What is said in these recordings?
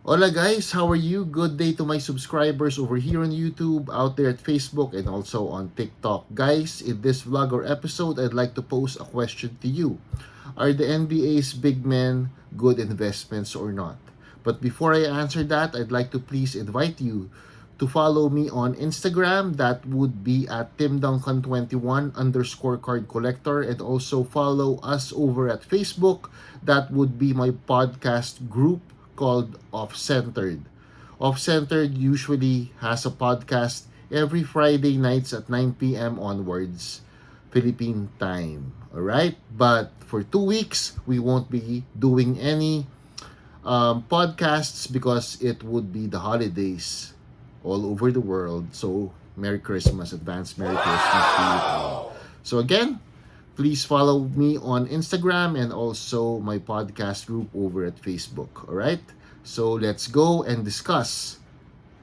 Hola guys, how are you? Good day to my subscribers over here on YouTube, out there at Facebook, and also on TikTok. Guys, in this vlog or episode, I'd like to pose a question to you. Are the NBA's big men good investments or not? But before I answer that, I'd like to please invite you to follow me on Instagram. That would be at TimDuncan21 underscore card collector, and also follow us over at Facebook. That would be my podcast group called Off Centered. Off Centered usually has a podcast every Friday nights at 9 p.m. onwards, Philippine time. Alright? But for 2 weeks, we won't be doing any podcasts because it would be the holidays all over the world. So, Merry Christmas, advance Merry Christmas to you all. So again, please follow me on Instagram and also my podcast group over at Facebook. Alright? So let's go and discuss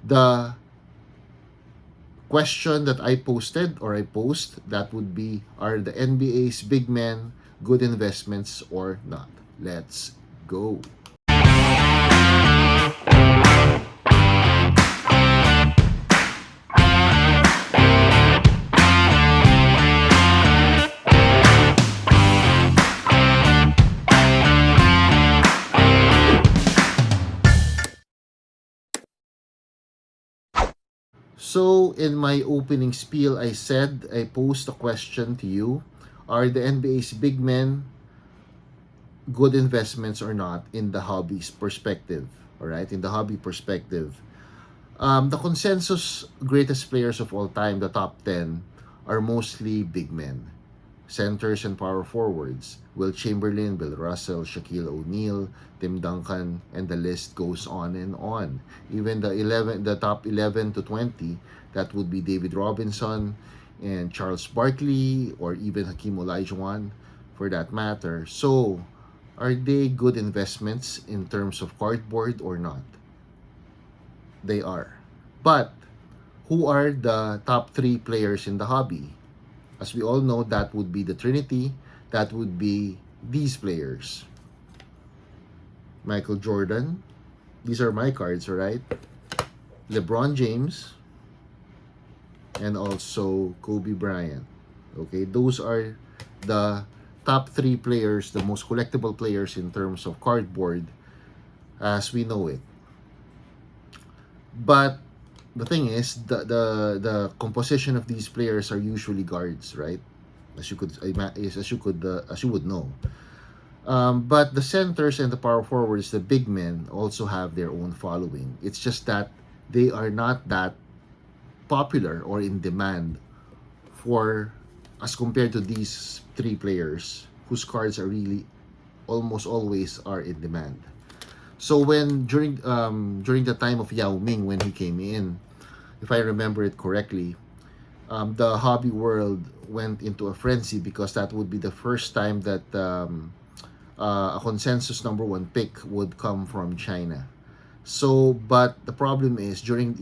the question that I posted or I post. That would be, are the NBA's big men good investments or not? Let's go. So, in my opening spiel, I said I posed a question to you. Are the NBA's big men good investments or not in the hobby's perspective? Alright, in the hobby perspective. The consensus greatest players of all time, the top 10, are mostly big men. Centers and power forwards, Will Chamberlain, Bill Russell, Shaquille O'Neal, Tim Duncan, and the list goes on and on. Even the top 11 to 20, that would be David Robinson and Charles Barkley, or even Hakeem Olajuwon for that matter. So, are they good investments in terms of cardboard or not? They are. But who are the top 3 players in the hobby? As we all know, that would be the Trinity. That would be these players. Michael Jordan. These are my cards, alright? LeBron James. And also Kobe Bryant. Okay, those are the top 3 players, the most collectible players in terms of cardboard as we know it. But the thing is, the composition of these players are usually guards, right? As you would know. But the centers and the power forwards, the big men, also have their own following. It's just that they are not that popular or in demand for as compared to these 3 players whose cards are really almost always are in demand. So when during the time of Yao Ming when he came in, if I remember it correctly, the hobby world went into a frenzy because that would be the first time that a consensus number 1 pick would come from China. So, but the problem is during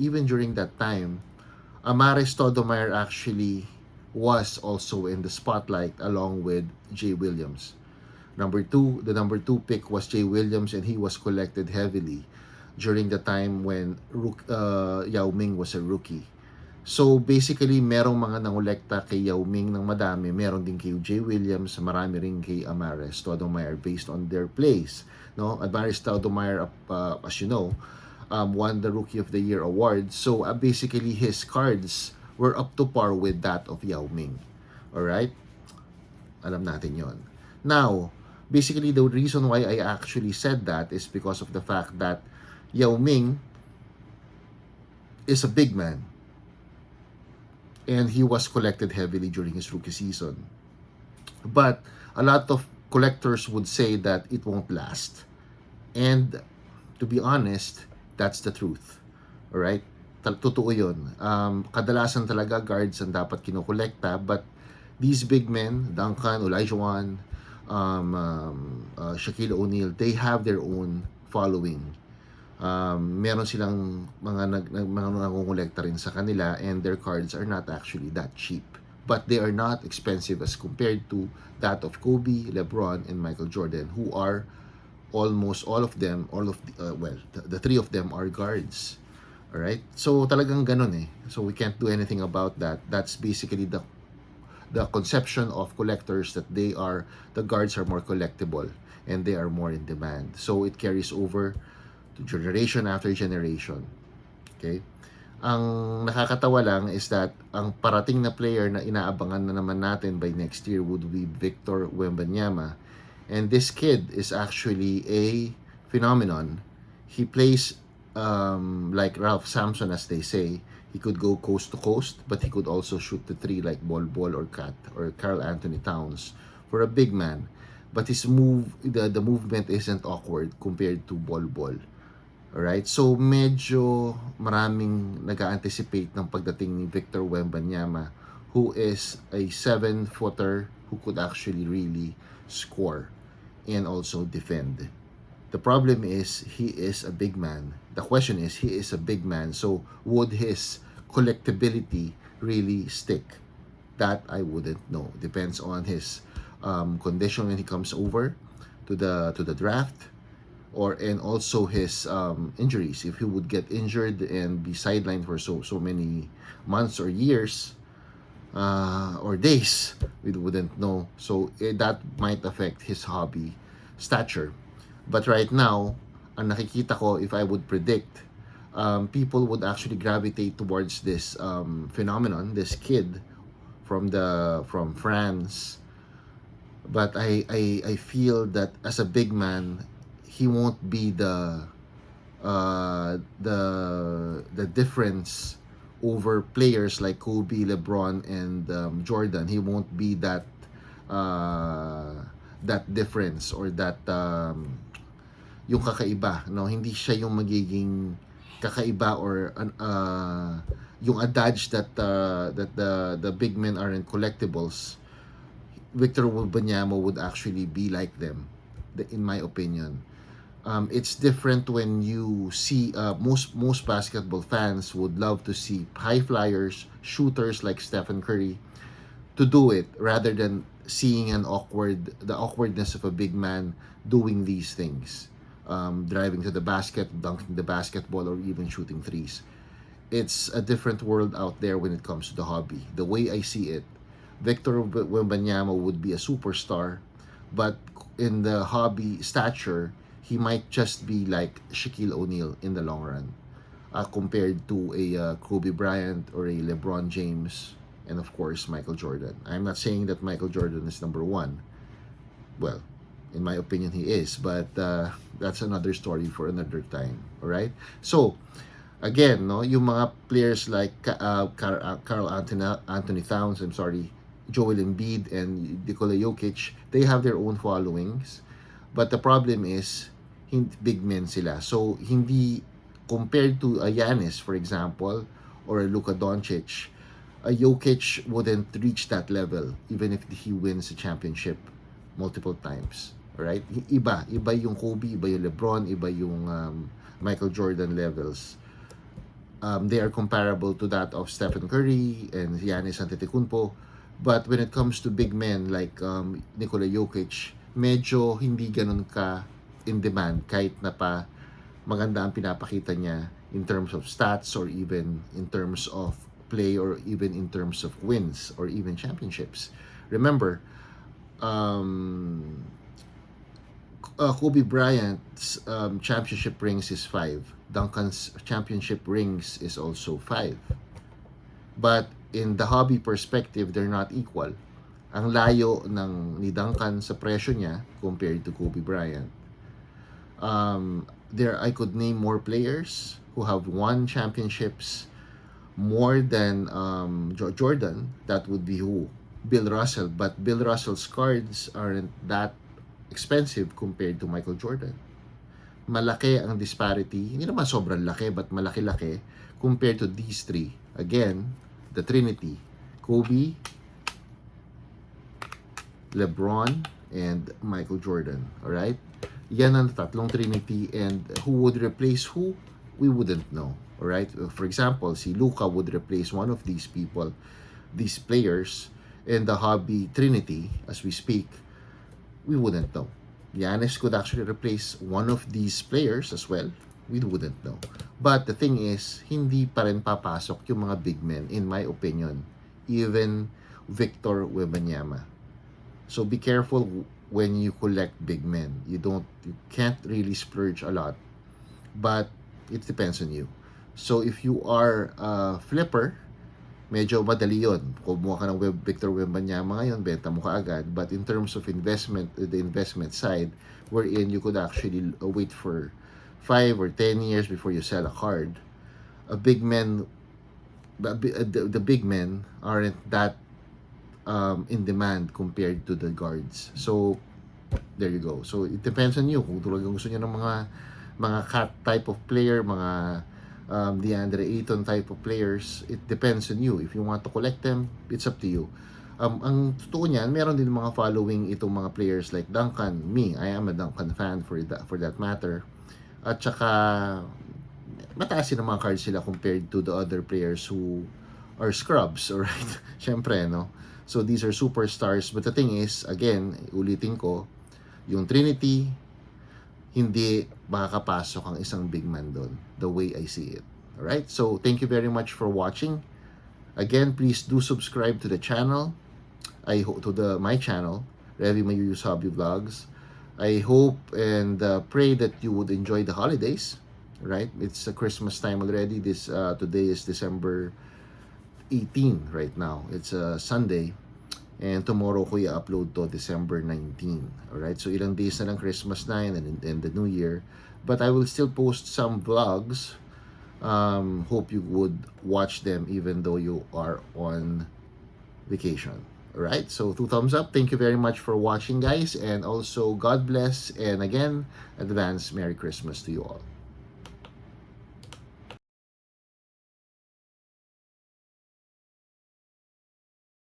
that time, Amaris Stoudemire actually was also in the spotlight along with Jay Williams. The number 2 pick was Jay Williams, and he was collected heavily during the time when Yao Ming was a rookie. So basically, merong mga nangolekta kay Yao Ming ng madami, meron din kay Jay Williams, marami rin kay Amaris Stoudemire based on their plays. No, Amaris Stoudemire, as you know, won the Rookie of the Year award. So basically, his cards were up to par with that of Yao Ming. Alright? Alam natin yon. Now, basically, the reason why I actually said that is because of the fact that Yao Ming is a big man. And he was collected heavily during his rookie season. But a lot of collectors would say that it won't last. And to be honest, that's the truth. Alright? Totoo yun. Kadalasan talaga guards ang dapat kinokolekta, but these big men, Duncan, Olajuwon, Shaquille O'Neal, they have their own following. Meron silang mga nangongolekta rin sa kanila, and their cards are not actually that cheap. But they are not expensive as compared to that of Kobe, LeBron, and Michael Jordan, who are almost all of them, the three of them are guards. All right? So talagang ganun eh. So we can't do anything about that. That's basically the conception of collectors, that the guards are more collectible and they are more in demand. So it carries over to generation after generation. Okay? Ang nakakatawa lang is that ang parating na player na inaabangan na naman natin by next year would be Victor Wembanyama. And this kid is actually a phenomenon. He plays like Ralph Sampson, as they say. He could go coast to coast, but he could also shoot the three like Bol Bol or Cat or Karl Anthony Towns for a big man. But his the movement isn't awkward compared to Bol Bol. Alright? So, medyo maraming nag-anticipate ng pagdating ni Victor Wembanyama, who is a 7-footer who could actually really score and also defend. The problem is, he is a big man. The question is, he is a big man, so would his collectability really stick? That I wouldn't know. Depends on his condition when he comes over to the draft, and also his injuries. If he would get injured and be sidelined for so many months or years or days, we wouldn't know. So that might affect his hobby stature. But right now, ang nakikita ko, if I would predict, people would actually gravitate towards this phenomenon, this kid from France. But I feel that as a big man, he won't be the difference over players like Kobe, LeBron, and Jordan. He won't be that difference, or that yung kakaiba, no? Hindi siya yung magiging kakaiba, or yung adage that the big men aren't collectibles. Victor Wembanyama would actually be like them, in my opinion. It's different when you see most basketball fans would love to see high flyers, shooters like Stephen Curry to do it, rather than seeing the awkwardness of a big man doing these things, driving to the basket, dunking the basketball, or even shooting threes. It's a different world out there when it comes to the hobby. The way I see it, Victor Wembanyama would be a superstar, but in the hobby stature, he might just be like Shaquille O'Neal in the long run, compared to a Kobe Bryant or a LeBron James, and of course Michael Jordan. I'm not saying that Michael Jordan is number one. Well, in my opinion, he is, but that's another story for another time. All right. So again, no, yung mga players like Karl Anthony Towns, I'm sorry, Joel Embiid and Nikola Jokic, they have their own followings. But the problem is, big men sila. So, hindi, compared to a Giannis, for example, or a Luka Doncic, a Jokic wouldn't reach that level even if he wins a championship multiple times. Alright? Iba yung Kobe, iba yung LeBron, iba yung Michael Jordan levels. They are comparable to that of Stephen Curry and Giannis Antetokounmpo. But when it comes to big men like Nikola Jokic, medyo hindi ganun ka in demand, kahit na pa maganda ang pinapakita niya in terms of stats, or even in terms of play, or even in terms of wins, or even championships. Remember, Kobe Bryant's championship rings is 5. Duncan's championship rings is also 5. But in the hobby perspective, they're not equal. Ang layo ni Duncan sa presyo niya compared to Kobe Bryant. There, I could name more players who have won championships more than Jordan. That would be who? Bill Russell. But Bill Russell's cards aren't that expensive compared to Michael Jordan. Malaki ang disparity. Hindi naman sobrang laki, but malaki-laki compared to these three. Again, the Trinity: Kobe, LeBron, and Michael Jordan. Alright? Yan ang tatlong Trinity, and who would replace who? We wouldn't know. Alright? For example, si Luka would replace one of these people, these players, in the hobby Trinity, as we speak. We wouldn't know. Giannis could actually replace one of these players as well. We wouldn't know. But the thing is, hindi pa rin papasok yung mga big men, in my opinion. Even Victor Wembanyama. So be careful when you collect big men. You can't really splurge a lot. But it depends on you. So if you are a flipper, medyo madali yun. Kumuha ka ng Victor Wembanyama ngayon, benta mo ka agad. But in terms of investment, the investment side, wherein you could actually wait for 5 or 10 years before you sell a card, a big men, the big men aren't that in demand compared to the guards. So, there you go. So, it depends on you. Kung talagang gusto niyo ng mga cat type of player, mga DeAndre Ayton type of players, it depends on you. If you want to collect them, it's up to you. Ang totoo niyan, meron din mga following itong mga players like Duncan. Me, I am a Duncan fan for that matter. At saka, mataas din ang mga cards sila compared to the other players who are scrubs, alright? Syempre, no? So, these are superstars. But the thing is, again, ulitin ko, yung Trinity, hindi makakapasok ang isang big man doon, the way I see it. Alright? So, thank you very much for watching. Again, please do subscribe to the channel. I hope to my channel, Revy Mayuyus Hobby Vlogs. I hope and pray that you would enjoy the holidays. Right? It's a Christmas time already. Today is December 18 right now. It's a Sunday. And tomorrow ko i-upload to December 19. Alright? So ilang days na lang Christmas na and the New Year. But I will still post some vlogs. Hope you would watch them even though you are on vacation. Alright? So 2 thumbs up. Thank you very much for watching, guys. And also, God bless. And again, advance Merry Christmas to you all.